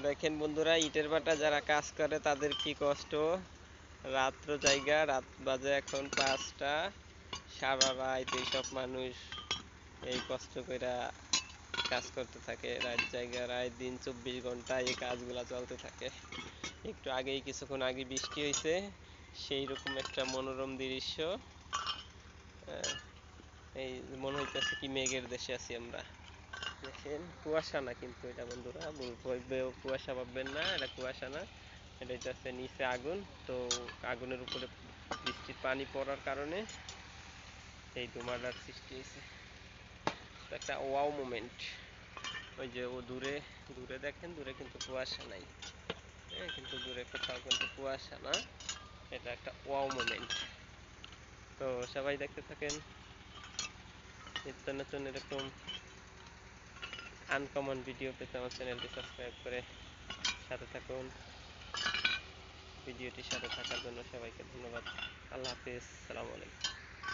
দেখেন বন্ধুরা, ইটের ভাটা যারা কাজ করে তাদের কি কষ্ট। রাত্র জায়গা, রাত বাজে এখন 5টা, সারা রাত এইসব মানুষ এই কষ্ট কইরা কাজ করতে থাকে। রাত জায়গা, রাত দিন 24 ঘন্টা এই কাজগুলা চলতে থাকে। একটু আগেই, কিছুক্ষণ আগে বৃষ্টি হয়েছে, সেই রকম একটা মনোরম দৃশ্য। এই মনে হইতেছে কি মেঘের দেশে আছি আমরা। দেখেন, কুয়াশা না কিন্তু এটা বন্ধুরা, কুয়াশা ভাববেন না, এটা কুয়াশা না, এটা হচ্ছে নিচে আগুন। তো আগুনের উপরে বৃষ্টির পানি পড়ার কারণে এই ধোঁয়াটার সৃষ্টি হয়েছে। একটা ওয়াও মোমেন্ট। ওই যে ও দূরে, দূরে দেখেন, দূরে কিন্তু কুয়াশা নাই। হ্যাঁ, কিন্তু দূরে কোথাও কিন্তু কুয়াশা না, এটা একটা ওয়াও মোমেন্ট। তো সবাই দেখতে থাকেন নিত্য নতুন এরকম আনকমন ভিডিও পেতে আমার চ্যানেলটি সাবস্ক্রাইব করে সাথে থাকুন। ভিডিওটির সাথে থাকার জন্য সবাইকে ধন্যবাদ। আল্লাহ হাফিজ, সালামু আলাইকুম।